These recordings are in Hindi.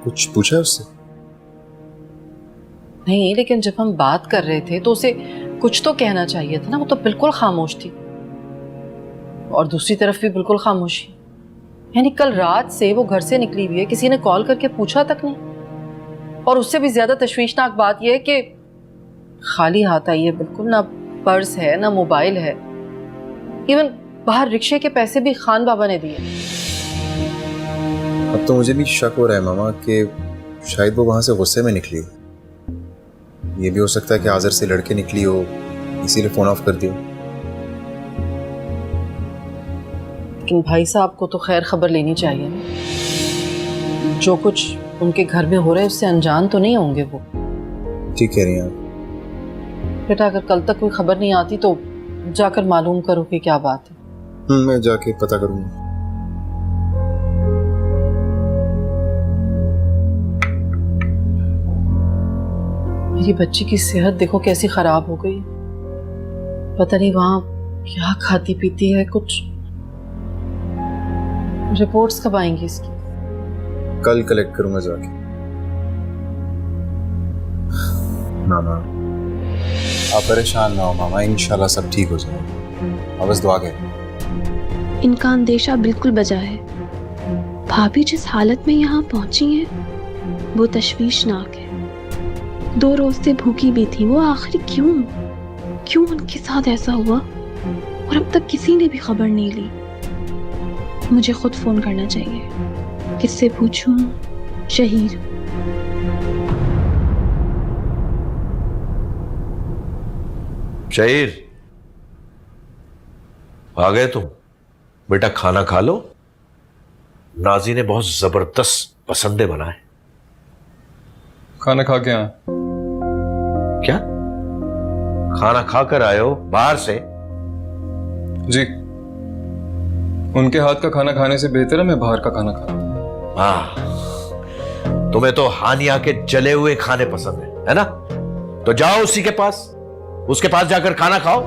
कुछ पूछा है उससे? नहीं, लेकिन जब हम बात कर रहे थे तो उसे कुछ तो कहना चाहिए था ना। वो तो बिल्कुल खामोश थी और दूसरी तरफ भी बिल्कुल खामोशी। यानी कल रात से वो घर से निकली हुई है, किसी ने कॉल करके पूछा तक नहीं। और उससे भी ज्यादा तशवीशनाक बात यह है कि खाली हाथ आई है बिल्कुल। ना पर्स है, ना मोबाइल है। इवन बाहर रिक्शे के पैसे भी खान बाबा ने दिए। अब तो मुझे भी शक हो रहा है मामा कि शायद वो वहां से गुस्से में निकली हो। ये भी हो सकता है कि आज़र से लड़के निकली हो, इसीलिए फोन ऑफ कर दिया। लेकिन भाई साहब को तो खैर खबर लेनी चाहिए ना। जो कुछ उनके घर में हो रहा है उससे अनजान तो नहीं होंगे वो। ठीक कह रही हैं आप। बेटा, अगर कल तक कोई खबर नहीं आती तो जाकर मालूम करो कि क्या बात है। मैं जाके पता करूंगा। मेरी बच्ची की सेहत देखो कैसी खराब हो गई। पता नहीं वहां क्या खाती पीती है। कुछ रिपोर्ट्स कब आएंगी इसकी? कल कलेक्ट करूंगा जाके। मामा आप परेशान ना हो मामा, इंशाल्लाह सब ठीक हो जाएगा। अब बस दुआ करें। इनका अंदेशा बिल्कुल बजा है। भाभी जिस हालत में यहाँ पहुंची हैं वो तशवीशनाक है। 2 रोज से भूखी भी थी वो। आखिर क्यों उनके साथ ऐसा हुआ और अब तक किसी ने भी खबर नहीं ली। मुझे खुद फोन करना चाहिए। किससे पूछूं? शहीर। शहीर, आ गए तुम? बेटा खाना खा लो। नाजी ने बहुत जबरदस्त पसंदे बनाए। खाना खा के आए? क्या खाना खाकर आए हो बाहर से? जी, उनके हाथ का खाना खाने से बेहतर है मैं बाहर का खाना खा। हाँ, तुम्हें तो हानिया के जले हुए खाने पसंद है ना? तो जाओ उसी के पास, उसके पास जाकर खाना खाओ।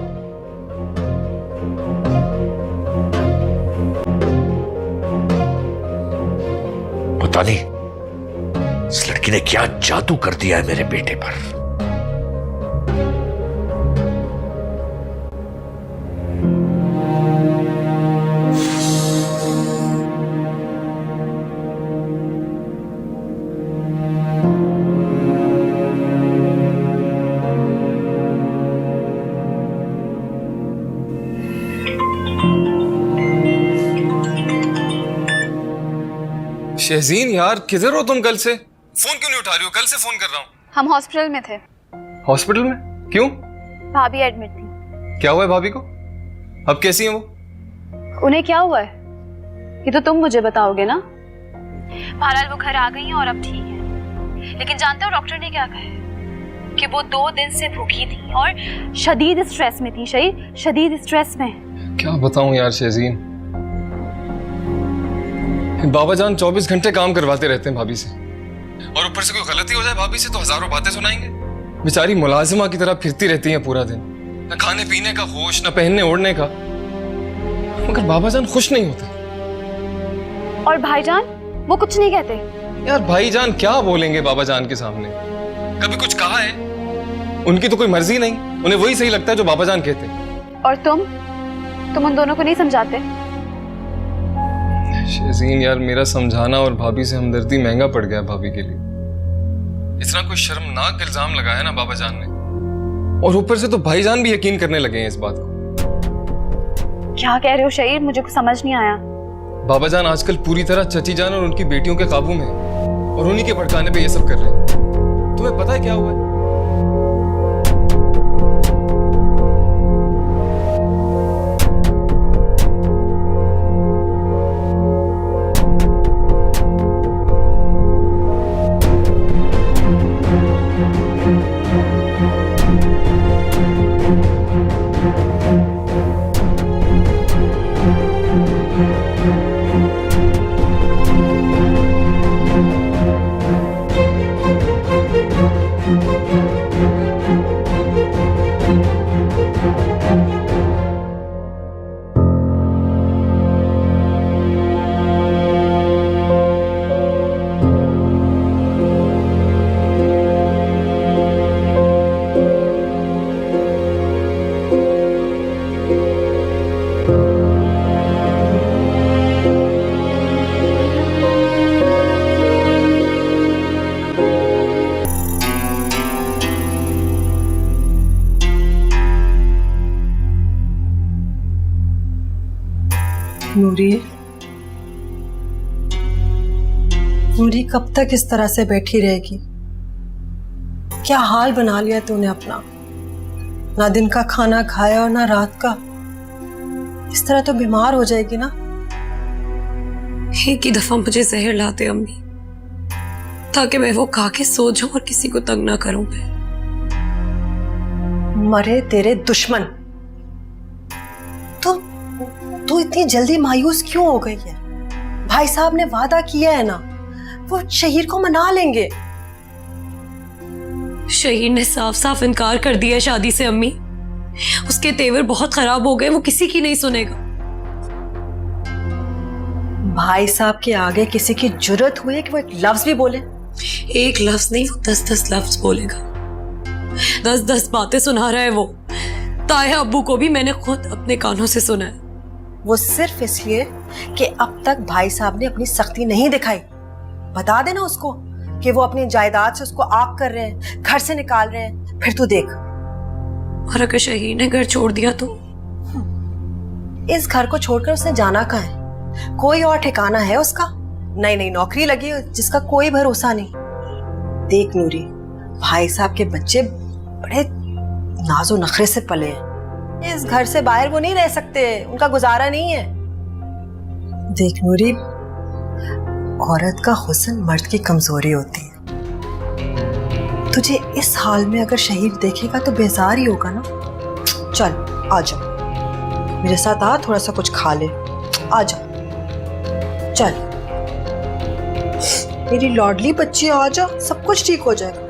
पता नहीं इस लड़की ने क्या जादू कर दिया है मेरे बेटे पर। शहजीन यार, किधर हो तुम? कल से फोन क्यों नहीं उठा रही हो? कल से फोन कर रहा हूँ। हम हॉस्पिटल में थे। हॉस्पिटल में? क्यों? भाभी एडमिट थी। क्या हुआ है भाभी को? अब कैसी है वो? उन्हें क्या हुआ है ये तो तुम मुझे बताओगे ना। बहरहाल वो घर आ गई हैं और अब ठीक है। लेकिन जानते हो डॉक्टर ने क्या कहा है? कि वो 2 दिन से भूखी थी और शदीद स्ट्रेस में थी। शहीद, शदीद स्ट्रेस में। क्या बताऊं यार शहजीन, बाबा जान 24 घंटे काम करवाते रहते हैं भाभी से, और ऊपर से कोई गलती हो जाए भाभी से तो हजारों बातें सुनाएंगे। बेचारी मुलाजिमा की तरह फिरती रहती हैं पूरा दिन, न खाने पीने का होश, न पहनने ओढ़ने का। मगर बाबा जान खुश नहीं होते। और भाईजान वो कुछ नहीं कहते। यार भाईजान क्या बोलेंगे बाबा जान के सामने? कभी कुछ कहा है? उनकी तो कोई मर्जी नहीं, उन्हें वही सही लगता है जो बाबा जान कहते। और तुम उन दोनों को नहीं समझाते? शहजीन यार, मेरा समझाना और भाभी से हमदर्दी महंगा पड़ गया भाभी के लिए। इतना कोई शर्मनाक इल्जाम लगाया ना बाबा जान ने, और ऊपर से तो भाईजान भी यकीन करने लगे हैं इस बात को। क्या कह रहे हो शहीद? मुझे कुछ समझ नहीं आया। बाबा जान आजकल पूरी तरह चची जान और उनकी बेटियों के काबू में, और उन्हीं के भड़काने पे ये सब कर रहे हैं। तुम्हें पता है क्या हुआ है? नूरी, नूरी कब तक इस तरह से बैठी रहेगी? क्या हाल बना लिया तूने अपना? ना दिन का खाना खाया और ना रात का। इस तरह तो बीमार हो जाएगी ना। एक ही दफा मुझे जहर लाते अम्मी, ताकि मैं वो खा के सो जाऊं और किसी को तंग ना करूं मैं। मरे तेरे दुश्मन। तू इतनी जल्दी मायूस क्यों हो गई है? भाई साहब ने वादा किया है ना, वो शहीर को मना लेंगे। शहीर ने साफ साफ इनकार कर दिया शादी से अम्मी। उसके तेवर बहुत खराब हो गए, वो किसी की नहीं सुनेगा। भाई साहब के आगे किसी की जुर्रत हुई है कि वो एक लफ्ज भी बोले? एक लफ्ज नहीं, वो 10-10 लफ्ज बोलेगा। 10-10 बातें सुना रहा है वो। ताए अब्बू को भी मैंने खुद अपने कानों से सुना है। वो सिर्फ इसलिए कि अब तक भाई साहब ने अपनी सख्ती नहीं दिखाई। बता देना उसको कि वो अपनी जायदाद से उसको आग कर रहे हैं, घर से निकाल रहे हैं। फिर तू देख। और अगर शहीर ने घर छोड़ दिया तो? इस घर को छोड़कर उसने जाना कहाँ है? कोई और ठिकाना है उसका? नई नई नौकरी लगी जिसका कोई भरोसा नहीं। देख नूरी, भाई साहब के बच्चे बड़े नाजो नखरे से पले हैं। इस घर से बाहर वो नहीं रह सकते, उनका गुजारा नहीं है। देख नूरी, औरत का हुस्न मर्द की कमजोरी होती है। तुझे इस हाल में अगर शहीद देखेगा तो बेजार ही होगा ना। चल आ जा, मेरे साथ आ, थोड़ा सा कुछ खा ले। आ जा, चल मेरी लाडली बच्ची, आ जा, सब कुछ ठीक हो जाएगा।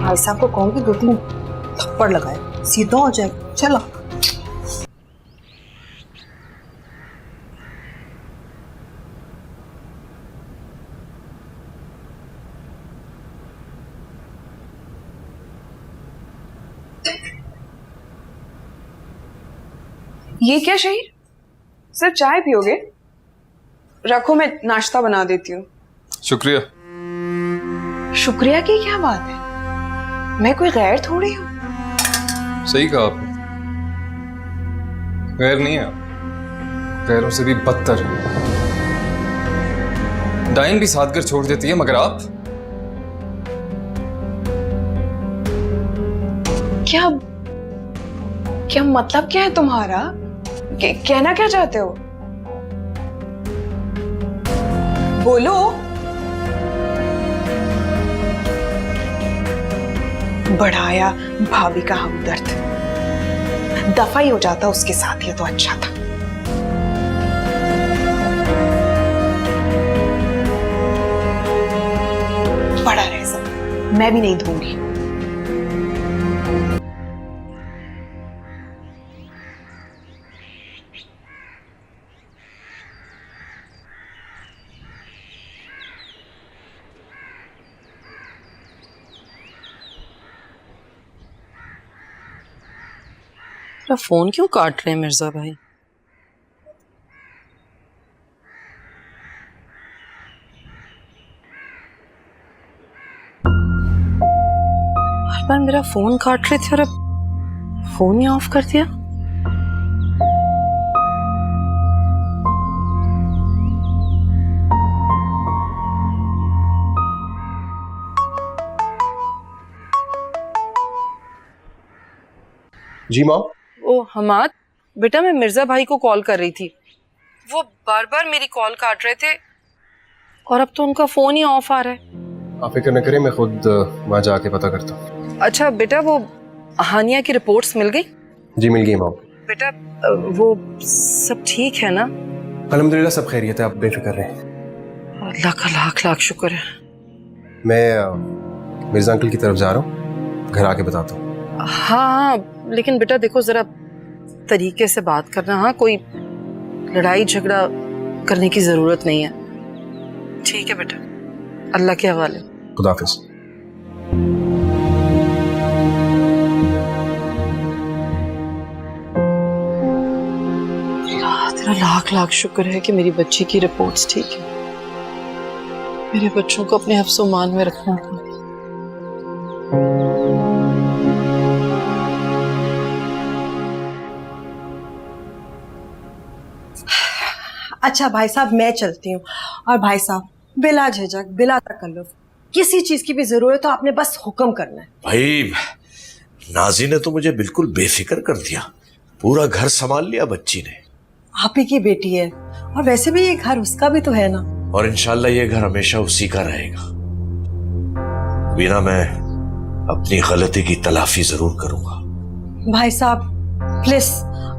भाई साहब को कहूंगी 2-3 थप्पड़ लगाए, सीधा हो जाएगा। चला। ये क्या शहीर, सिर्फ चाय पियोगे? रखो, मैं नाश्ता बना देती हूँ। शुक्रिया। शुक्रिया की क्या बात है? मैं कोई गैर थोड़ी हूँ। सही कहा आपने, गैर नहीं है आप, गैरों से भी बदतर है। डायन भी साथ घर छोड़ देती है, मगर आप? क्या क्या मतलब क्या है तुम्हारा? कहना क्या चाहते हो? बोलो। बढ़ाया भाभी का हमदर्द, दफा ही हो जाता उसके साथ, ये तो अच्छा था। पड़ा रहे सब, मैं भी नहीं धूंगी। फोन क्यों काट रहे हैं मिर्जा भाई? हर बार मेरा फोन काट रहे थे और अब फोन ही ऑफ कर दिया। जी माँ। ओ हमाद, बेटा मैं मिर्जा भाई को कॉल कर रही थी। वो बार बार मेरी कॉल काट रहे थे और अब तो उनका फोन ही ऑफ आ रहा है। आप फिक्र न करें, मैं खुद वहाँ जाके पता करता हूँ। अच्छा बेटा, वो हानिया की रिपोर्ट्स मिल गई? जी मिल गई माँ। बेटा वो सब ठीक है ना? अल्हम्दुलिल्लाह सब खैरियत है, आप बेफिक्र रहें। अल्लाह का लाख लाख शुक्र है। मैं मिर्जा अंकल की तरफ जा रहा हूँ, घर आके बताता हूँ। हाँ, लेकिन बेटा देखो जरा तरीके से बात करना। हाँ, कोई लड़ाई झगड़ा करने की जरूरत नहीं है। ठीक है बेटा, अल्लाह के हवाले। खुदा हाफिज। तेरा लाख लाख शुक्र है कि मेरी बच्ची की रिपोर्ट्स ठीक है। मेरे बच्चों को अपने हिफ्ज़ मान में रखना था। अच्छा भाई साहब मैं चलती हूँ। और भाई साहब बिला झिझक बिला तकल्लुफ किसी चीज की भी जरूरत हो आपने बस हुक्म करना है। भाई नाजी ने तो मुझे बिल्कुल बेफिक्र कर दिया, पूरा घर संभाल लिया बच्ची ने। आप ही की बेटी है और वैसे भी ये घर उसका भी तो है ना। और इंशाल्लाह ये घर हमेशा उसी का रहेगा। बिना मैं अपनी गलती की तलाफी जरूर करूंगा। भाई साहब प्लीज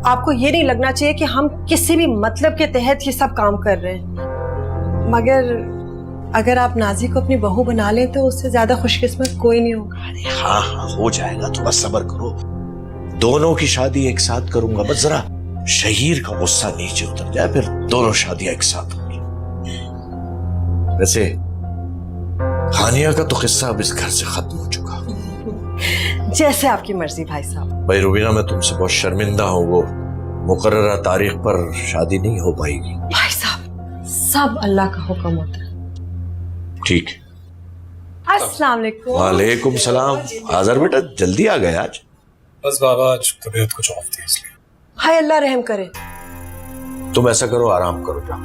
आपको ये नहीं लगना चाहिए कि हम किसी भी मतलब के तहत ये सब काम कर रहे हैं, मगर अगर आप नाजी को अपनी बहू बना लें तो उससे ज्यादा खुशकिस्मत कोई नहीं होगा। अरे हाँ हाँ हो जाएगा, थोड़ा सब्र करो। दोनों की शादी एक साथ करूंगा, बस जरा शहीर का गुस्सा नीचे उतर जाए, फिर दोनों शादियां एक साथ होंगी। वैसे हानिया का तो किस्सा अब इस घर से खत्म हो चुका। जैसे आपकी मर्जी भाई साहब। भाई रुबीना मैं तुमसे बहुत शर्मिंदा हूँ, वो मुकर्ररा तारीख पर शादी नहीं हो पाएगी। भाई साहब सब अल्लाह का हुक्म होता है। ठीक। अस्सलाम वालेकुम। वालेकुम सलाम। हाजिर बेटा, जल्दी आ गए आज? बस बाबा आज तबीयत कुछ ऑफ थी इसलिए। हाय अल्लाह रहम करे। तुम ऐसा करो, आराम करो, जाओ।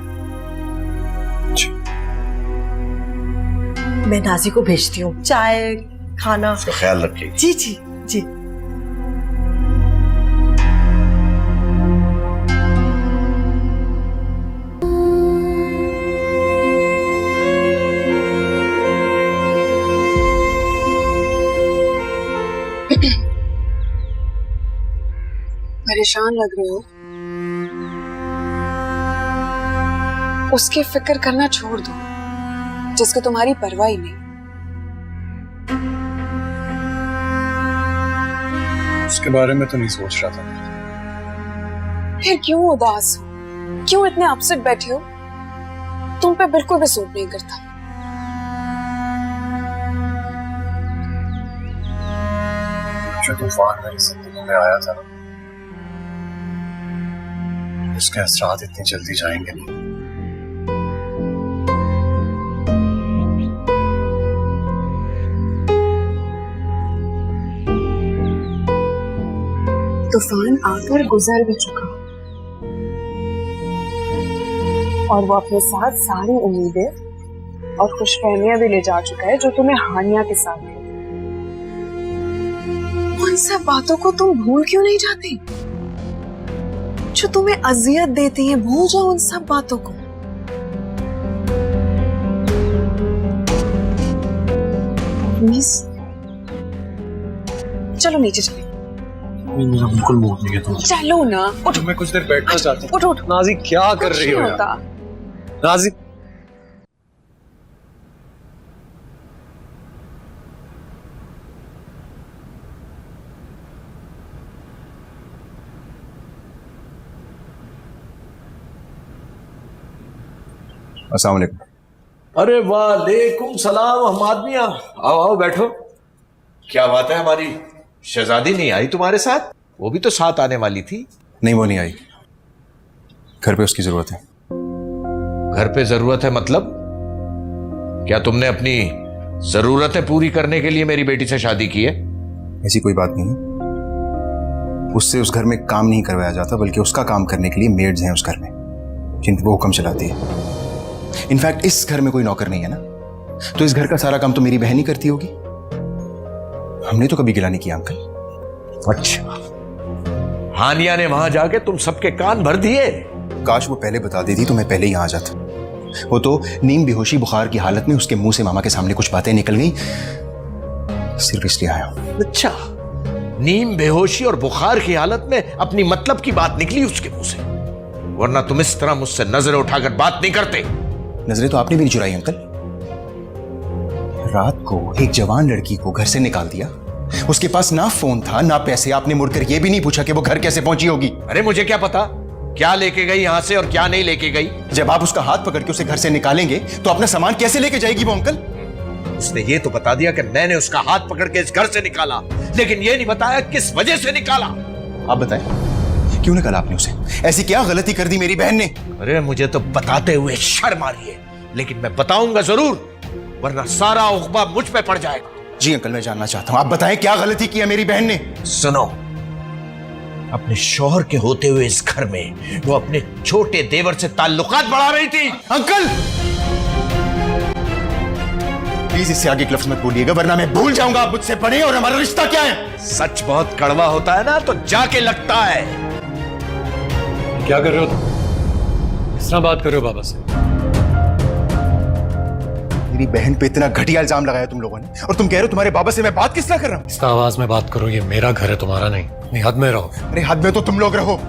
मैं नाजी को भेजती हूँ, चाय खाना उसका ख्याल रखिएगा। जी जी जी। परेशान लग रहे हो? उसकी फिक्र करना छोड़ दो जिसको तुम्हारी परवाह ही नहीं। उसके बारे में तो नहीं सोच रहा था। फिर क्यों उदास हो? क्यों इतने अपसेट बैठे हो? तुम पे बिल्कुल भी सूट नहीं करता। जो तूफान मेरी जिंदगी में आया था ना, उसके असरात इतनी जल्दी जाएंगे नहीं। तूफान आकर गुजर भी चुका और वो अपने साथ सारी उम्मीदें और खुशफहमियां भी ले जा चुका है जो तुम्हें हानिया के साथ थी। उन सब बातों को तुम भूल क्यों नहीं जाते जो तुम्हें अजियत देती हैं? भूल जाओ उन सब बातों को। मिस चलो नीचे चलो। मेरा बिल्कुल मूड नहीं है। तुम चलो ना, उठ। मैं कुछ देर बैठना चाहता हूँ। उठ उठ। नाजी क्या कर रही हो यार? नाजी अस्सलाम वालेकुम। अरे वालेकुम सलाम हमाद मियां, आओ आओ बैठो। क्या बात है, हमारी शहजादी नहीं आई तुम्हारे साथ? वो भी तो साथ आने वाली थी। नहीं वो नहीं आई, घर पे उसकी जरूरत है। घर पे जरूरत है मतलब? क्या तुमने अपनी जरूरतें पूरी करने के लिए मेरी बेटी से शादी की है? ऐसी कोई बात नहीं है। उससे उस घर में काम नहीं करवाया जाता, बल्कि उसका काम करने के लिए मेड्स हैं उस घर में जिन पर वो हुक्म चलाती है। इनफैक्ट इस घर में कोई नौकर नहीं है ना, तो इस घर का सारा काम तो मेरी बहन ही करती होगी। हमने तो कभी गिला नहीं किया अंकल। अच्छा, हानिया ने वहां जाके तुम सबके कान भर दिए? काश वो पहले बता देती तो मैं पहले ही आ जाता। वो तो नीम बेहोशी बुखार की हालत में उसके मुंह से मामा के सामने कुछ बातें निकल गई, सिर्फ इसलिए आया। अच्छा, नीम बेहोशी और बुखार की हालत में अपनी मतलब की बात निकली उसके मुंह से, वरना तुम इस तरह मुझसे नजरें उठाकर बात नहीं करते। नजरें तो आपने भी नहीं चुराई अंकल। रात को एक जवान लड़की को घर से निकाल दिया, उसके पास ना फोन था ना पैसे। आपने मुड़कर यह भी नहीं पूछा कि वो घर कैसे पहुंची होगी। अरे मुझे क्या पता क्या लेके गई यहां से और क्या नहीं लेके गई। जब आप उसका हाथ पकड़ के उसे घर से निकालेंगे तो अपना सामान कैसे लेके जाएगी वो अंकल? उसने ये तो बता दिया कि मैंने उसका हाथ पकड़ के इस घर से निकाला, लेकिन ये नहीं बताया किस वजह से निकाला। आप बताएं, क्यों निकाला आपने उसे? ऐसी क्या गलती कर दी मेरी बहन ने? अरे मुझे तो बताते हुए शर्म आ रही है, लेकिन मैं बताऊंगा जरूर, वरना सारा उक़बा मुझ पे पड़ जाएगा। जी अंकल, मैं जानना चाहता हूं, आप बताएं क्या गलती की है मेरी बहन ने? सुनो, अपने शौहर के होते हुए इस घर में वो अपने छोटे देवर से ताल्लुकात बढ़ा रही थी। अंकल प्लीज इससे आगे लफ्ज मत बोलिएगा वरना मैं भूल जाऊंगा आप मुझसे बड़े और हमारा रिश्ता क्या है। सच बहुत कड़वा होता है ना तो जाके लगता है। क्या कर रहे हो तुम? किस तरह बात कर रहे हो बाबा से? मेरी बहन पे इतना घटिया इल्जाम लगाया तुम लोगों ने और तुम कह रहे हो तुम्हारे बाबा से मैं बात किस तरह कर रहा हूं? इस आवाज में बात करो, ये मेरा घर है तुम्हारा नहीं। अपनी हद में रहो। अरे हद में तो तुम लोग रहो।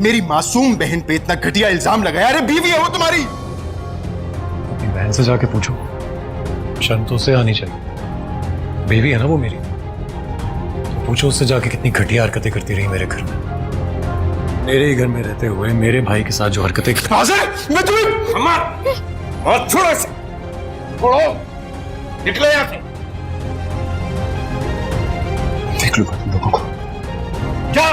मेरी मासूम बहन पे इतना घटिया इल्जाम लगाया। अरे बीवी है वो तुम्हारी। अपनी बहन से जाके पूछो, शर्म तो उसे आनी चाहिए। बेबी है ना वो मेरी, तो पूछो उससे जाके कितनी घटिया हरकतें करती रही मेरे घर में। मेरे ही घर में रहते हुए मेरे भाई के साथ जो हरकतें मैं तुम्हें छोड़ो इसे, छोड़ो, निकले यहाँ से। देख लो तुम लोगों को। क्या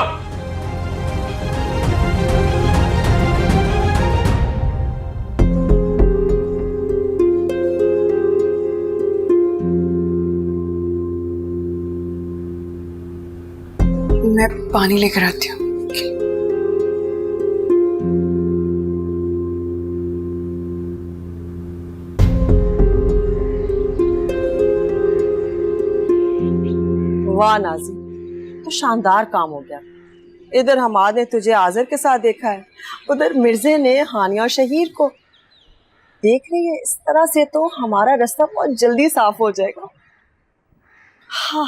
मैं पानी लेकर आती हूँ। वाह नाजी, तो शानदार काम हो गया। इधर हमाद ने तुझे आज़र के साथ देखा है, उधर मिर्जे ने हानिया और शहीर को। देख रही है, इस तरह से तो हमारा रास्ता बहुत जल्दी साफ हो जाएगा। हाँ,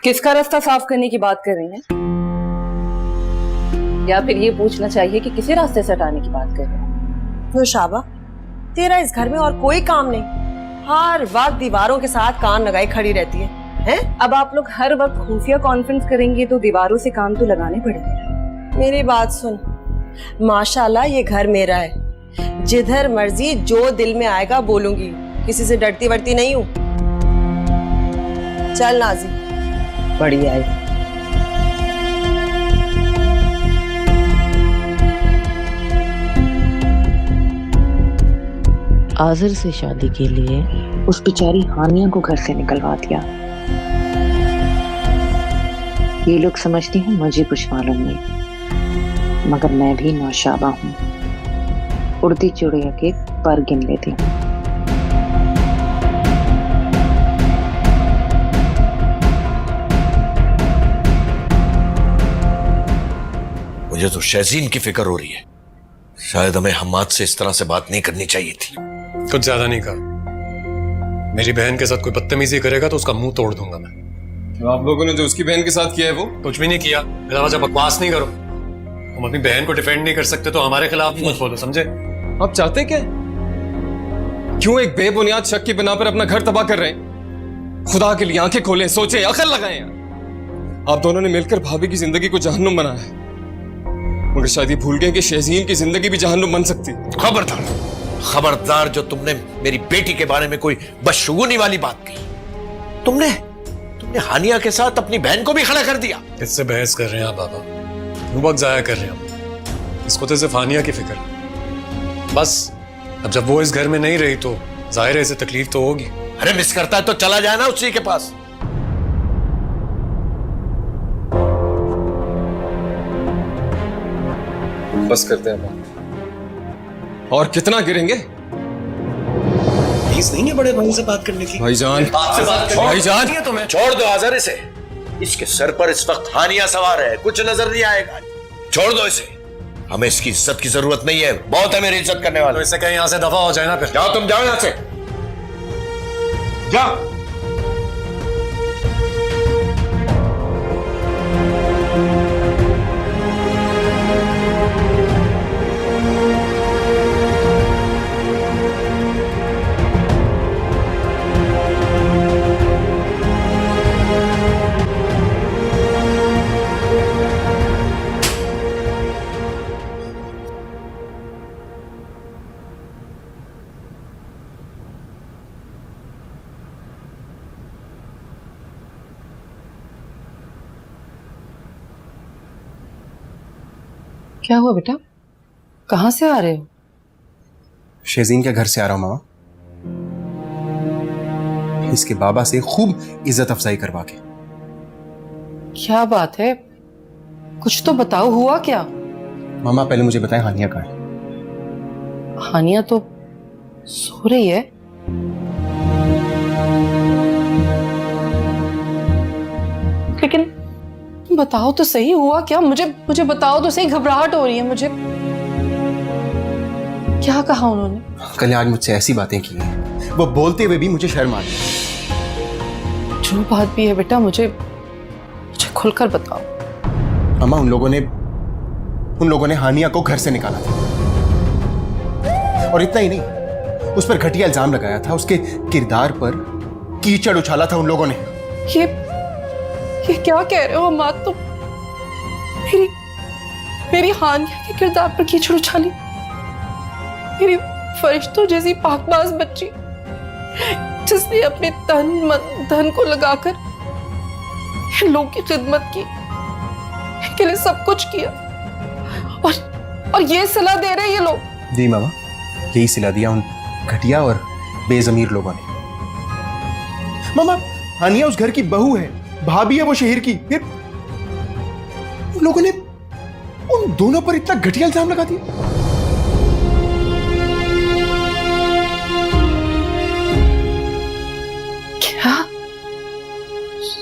किसका रास्ता साफ करने की बात कर रही हैं? या फिर ये पूछना चाहिए कि किसी रास्ते से हटाने की बात कर रही हैं? नौशाबा, तेरा इस घर में और कोई काम नहीं, हर वक्त दीवारों के साथ कान लगाई खड़ी रहती है, हैं? अब आप लोग हर वक्त खुफिया कॉन्फ्रेंस करेंगे तो दीवारों से काम तो लगाने पड़ेंगे। मेरी बात सुन, माशाल्लाह ये घर मेरा है, जिधर मर्जी जो दिल में आएगा बोलूंगी, किसी से डरती वरती नहीं हूँ। चल नाजी, बढ़िया है। आज़र से शादी के लिए उस बेचारी हानिया को घर से निकलवा दिया। ये लोग समझती हैं मुझे कुछ मालूम नहीं, मगर मैं भी नौशाबा हूँ, उड़ती चिड़िया के पर गिन लेती हूँ। मुझे तो शहजीन की फिक्र हो रही है। शायद हमें हम्माद से इस तरह से बात नहीं करनी चाहिए थी। कुछ ज्यादा नहीं कहा। मेरी बहन के साथ कोई बदतमीजी करेगा तो उसका मुंह तोड़ दूंगा मैं। तो आप लोगों ने जो उसकी बहन के साथ किया है वो? कुछ भी नहीं किया। मेरा वजह बकवास नहीं करो। तुम अपनी बहन को डिफेंड नहीं कर सकते तो हमारे खिलाफ मत बोलो, समझे? आप चाहते क्या? क्यों एक बेबुनियाद शक की बिना पर अपना घर तबाह कर रहे हैं? खुदा के लिए आंखें खोलें, सोचें, अकल लगाएं यार। आप दोनों ने मिलकर भाभी की जिंदगी को जहन्नुम बनाया है, मगर शायद ये भूल गए कि शहजीन की जिंदगी भी जहन्नुम बन सकती। खबरदार, खबरदार जो तुमने मेरी बेटी के बारे में कोई बदशगुनी वाली बात की। तुमने हानिया के साथ अपनी बहन को भी खड़ा कर दिया। इससे बहस कर रहे हैं आप बाबा, वक्त जाया कर रहे हैं। इसको तो सिर्फ हानिया की फिक्र है बस। अब जब वो इस घर में नहीं रही तो जाहिर है इसे तकलीफ तो होगी। अरे मिस करता है तो चला जाए ना उसी के पास। बस करते हैं बात। और कितना गिरेंगे? प्लीज नहीं है बड़े भाई से बात करने की। भाईजान, भाईजान, तुम्हें छोड़ दो आज़र इसे। इसके सर पर इस वक्त हानिया सवार है, कुछ नजर नहीं आएगा। छोड़ दो इसे, हमें इसकी इज्जत की जरूरत नहीं है। बहुत है मेरी इज्जत करने वाले। तो इससे कहीं यहाँ से दफा हो जाए ना फिर। जाओ, तुम जाओ यहाँ से, जाओ। क्या हुआ बेटा? कहाँ से आ रहे हो? शहजीन के घर से आ रहा हूं मामा, इसके बाबा से खूब इज्जत अफजाई करवा के। क्या बात है? कुछ तो बताओ, हुआ क्या? मामा पहले मुझे बताएं हानिया कहाँ है? हानिया तो सो रही है। लेकिन बताओ तो सही, हुआ क्या? मुझे बताओ तो सही, घबराहट हो रही है मुझे। क्या कहा उन्होंने? कल आज मुझसे ऐसी बातें की हैं, वो बोलते हुए भी मुझे शर्म आ रही। जो बात भी है बेटा, मुझे खुलकर बताओ। मामा उन लोगों ने हानिया को घर से निकाला था, और इतना ही नहीं, उस पर घटिया इल्जाम लगाया था, उसके किरदार पर कीचड़ उछाला था उन लोगों ने। ये क्या कह रहे हो माँ? तो मेरी हानिया के किरदार पर कीचड़ उछाली? मेरी फरिश्तों जैसी पाकबाज बच्ची, जिसने अपने धन को लगाकर लोगों की खिदमत की, इनके लिए सब कुछ किया, और ये सलाह दे रहे ये लोग। जी मामा, यही सिला दिया उन घटिया और बेजमीर लोगों ने। मामा हानिया उस घर की बहू है, भाभी है वो शहर की, फिर उन लोगों ने उन दोनों पर इतना घटिया इल्जाम लगा दिया। क्या?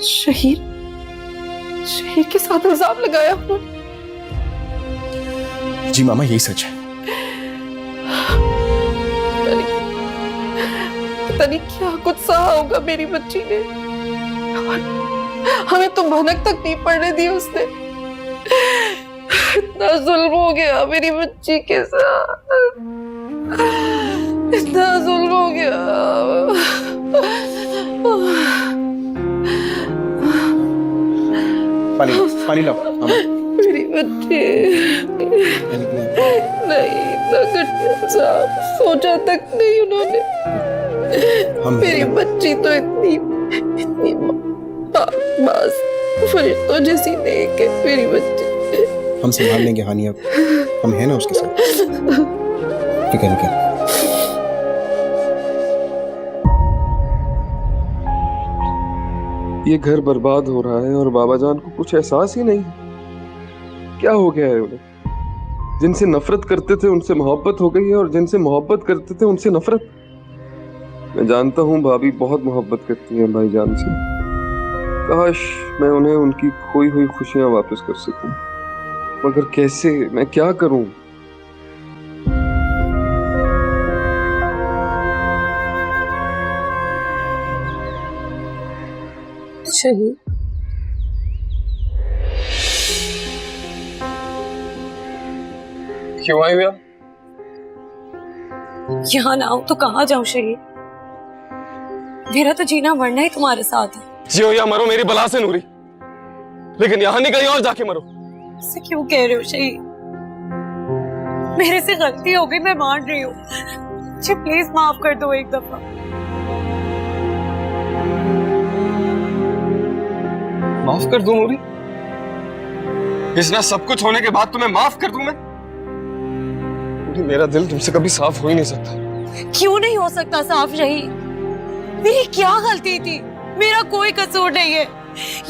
शहीर के साथ इल्जाम लगाया उन्होंने? जी मामा यही सच है। पता नहीं क्या कुछ सहा होगा मेरी बच्ची ने, हमें तो भनक तक नहीं पड़ने दी उसने। इतना जुल्म हो गया मेरी बच्ची के साथ, इतना जुल्म हो गया। पानी लाओ मामा। मेरी बच्ची नहीं, इतना घटिया साहब सोचा तक नहीं उन्होंने। मेरी बच्ची तो इतनी बस फरिश्तों जैसी नेक है मेरी बच्ची। हम संभाल लेंगे हानिया, हम हैं ना उसके साथ, फिक्र नहीं कर। ये घर बर्बाद हो रहा है और बाबा जान को कुछ एहसास ही नहीं। क्या हो गया है उन्हें? जिनसे नफरत करते थे उनसे मोहब्बत हो गई है, और जिनसे मोहब्बत करते थे उनसे नफरत। मैं जानता हूँ भाभी बहुत मोहब्बत करती हैं भाईजान से। काश मैं उन्हें उनकी खोई हुई खुशियां वापस कर सकूं, मगर कैसे? मैं क्या करूं? शहीद, क्यों आए भैया? यहाँ ना आऊं तो कहाँ जाऊं शहीद? मेरा तो जीना मरना ही तुम्हारे साथ है। जियो या मरो मेरी बला से नूरी, लेकिन यहाँ नहीं कहीं और जाके मरो। ऐसे क्यों कह रहे हो शहीद? मेरे से गलती हो गई, मैं मान रही हूँ, मुझे प्लीज माफ कर दो एक दफा। माफ कर दूं नूरी? इतना सब कुछ होने के बाद तुम्हें माफ कर दूं मैं? मेरा दिल तुमसे कभी साफ हो ही नहीं सकता। क्यों नहीं हो सकता साफ शहीद? मेरी क्या गलती थी? मेरा कोई कसूर नहीं है।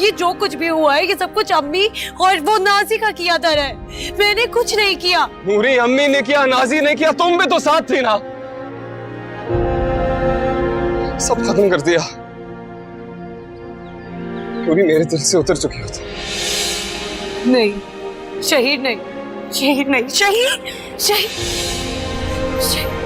ये जो कुछ भी हुआ है ये सब कुछ अम्मी और वो नाजी का किया था है। मैंने कुछ नहीं किया। नूरी, अम्मी ने किया, नाजी ने किया, तुम भी तो साथ थी ना। सब खत्म कर दिया क्योंकि मेरे दिल से उतर चुकी होती। नहीं शहीद, नहीं शहीद, नहीं शहीद, शहीद, शहीद।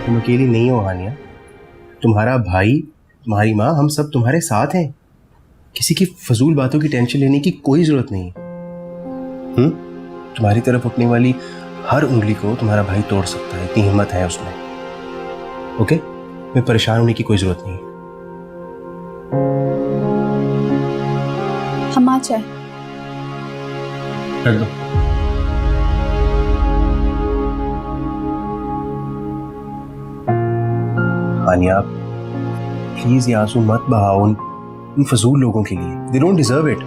तुम अकेली नहीं हो हानिया, तुम्हारा भाई, तुम्हारी माँ, हम सब तुम्हारे साथ हैं। किसी की फजूल बातों की टेंशन लेने की कोई जरूरत नहीं। तुम्हारी तरफ उठने वाली हर उंगली को तुम्हारा भाई तोड़ सकता है, इतनी हिम्मत है उसमें। ओके, मैं परेशान होने की कोई जरूरत नहीं। हम चाय रख दो। हानिया प्लीज ये आंसू मत बहाओ, इन फजूल लोगों के लिए। They don't deserve it.